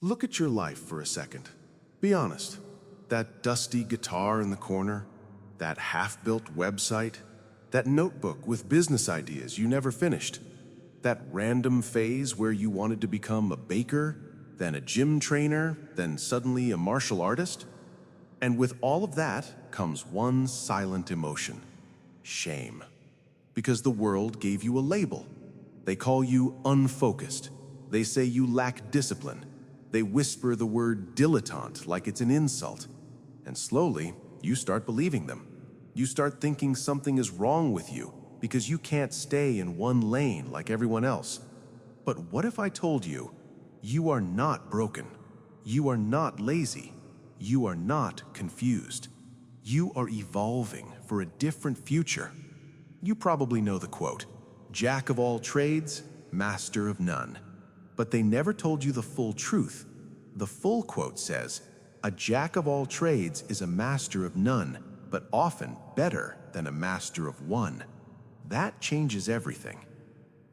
Look at your life for a second. Be honest. That dusty guitar in the corner, that half-built website, that notebook with business ideas you never finished, that random phase where you wanted to become a baker, then a gym trainer, then suddenly a martial artist. And with all of that comes one silent emotion: shame. Because the world gave you a label. They call you unfocused. They say you lack discipline. They whisper the word dilettante like it's an insult. And slowly, you start believing them. You start thinking something is wrong with you because you can't stay in one lane like everyone else. But what if I told you, you are not broken. You are not lazy. You are not confused. You are evolving for a different future. You probably know the quote, "Jack of all trades, master of none." But they never told you the full truth. The full quote says, "A jack of all trades is a master of none, but often better than a master of one." That changes everything.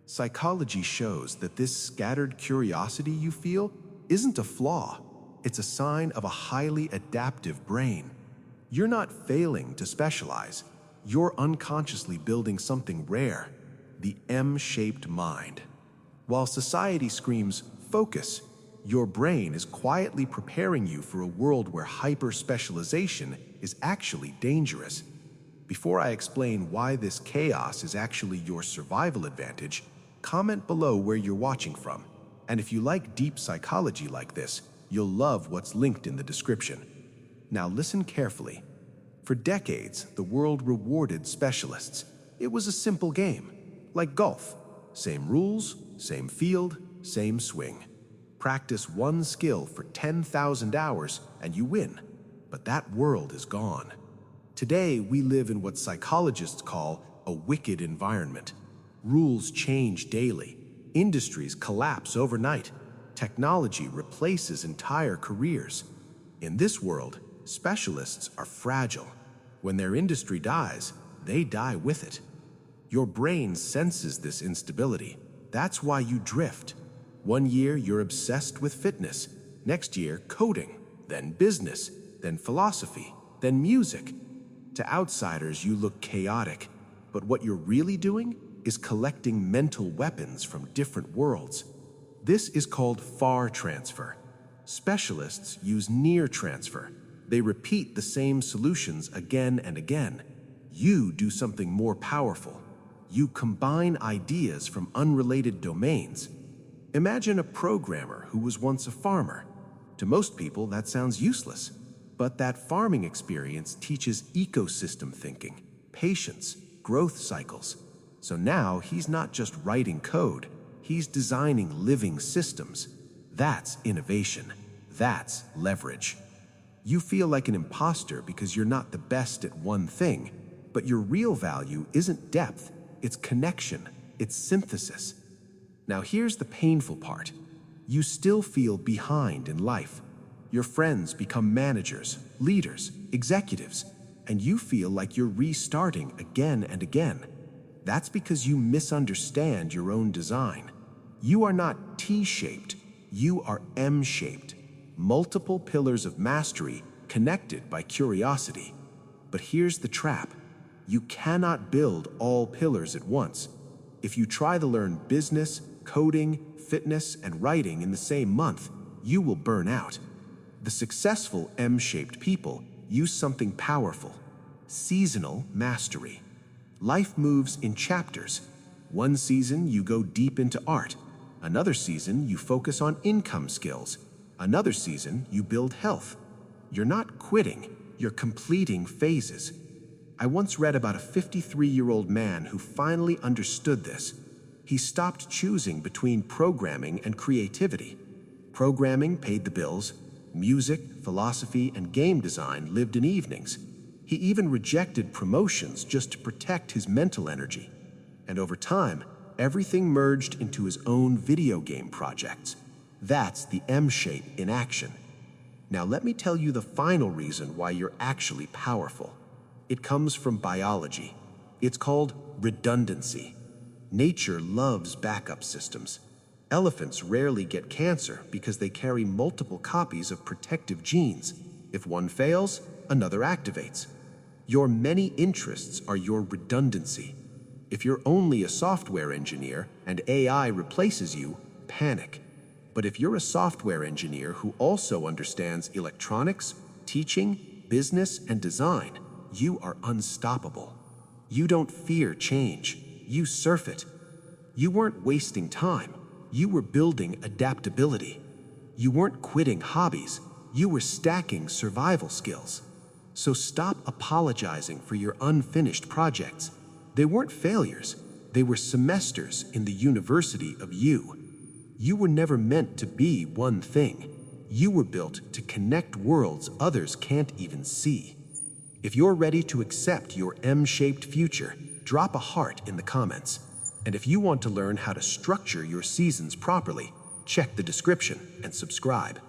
Psychology shows that this scattered curiosity you feel isn't a flaw. It's a sign of a highly adaptive brain. You're not failing to specialize. You're unconsciously building something rare, the M-shaped mind. While society screams, "Focus," your brain is quietly preparing you for a world where hyper-specialization is actually dangerous. Before I explain why this chaos is actually your survival advantage, comment below where you're watching from. And if you like deep psychology like this, you'll love what's linked in the description. Now listen carefully. For decades, the world rewarded specialists. It was a simple game, like golf. Same rules, same field, same swing. Practice one skill for 10,000 hours and you win. But that world is gone. Today, we live in what psychologists call a wicked environment. Rules change daily. Industries collapse overnight. Technology replaces entire careers. In this world, specialists are fragile. When their industry dies, they die with it. Your brain senses this instability. That's why you drift. One year, you're obsessed with fitness. Next year, coding. Then business. Then philosophy. Then music. To outsiders, you look chaotic. But what you're really doing is collecting mental weapons from different worlds. This is called far transfer. Specialists use near transfer. They repeat the same solutions again and again. You do something more powerful. You combine ideas from unrelated domains. Imagine a programmer who was once a farmer. To most people, that sounds useless. But that farming experience teaches ecosystem thinking, patience, growth cycles. So now he's not just writing code, he's designing living systems. That's innovation. That's leverage. You feel like an imposter because you're not the best at one thing, but your real value isn't depth, it's connection, it's synthesis. Now here's the painful part. You still feel behind in life. Your friends become managers, leaders, executives, and you feel like you're restarting again and again. That's because you misunderstand your own design. You are not T-shaped, you are M-shaped. Multiple pillars of mastery connected by curiosity. But here's the trap. You cannot build all pillars at once. If you try to learn business, coding, fitness, and writing in the same month, you will burn out. The successful M-shaped people use something powerful: seasonal mastery. Life moves in chapters. One season you go deep into art. Another season you focus on income skills. Another season you build health. You're not quitting, you're completing phases. I once read about a 53-year-old man who finally understood this. He stopped choosing between programming and creativity. Programming paid the bills. Music, philosophy, and game design lived in evenings. He even rejected promotions just to protect his mental energy. And over time, everything merged into his own video game projects. That's the M-shape in action. Now let me tell you the final reason why you're actually powerful. It comes from biology. It's called redundancy. Nature loves backup systems. Elephants rarely get cancer because they carry multiple copies of protective genes. If one fails, another activates. Your many interests are your redundancy. If you're only a software engineer and AI replaces you, panic. But if you're a software engineer who also understands electronics, teaching, business, and design, you are unstoppable. You don't fear change. You surf it. You weren't wasting time. You were building adaptability. You weren't quitting hobbies. You were stacking survival skills. So stop apologizing for your unfinished projects. They weren't failures. They were semesters in the university of you. You were never meant to be one thing. You were built to connect worlds others can't even see. If you're ready to accept your M-shaped future, drop a heart in the comments. And if you want to learn how to structure your seasons properly, check the description and subscribe.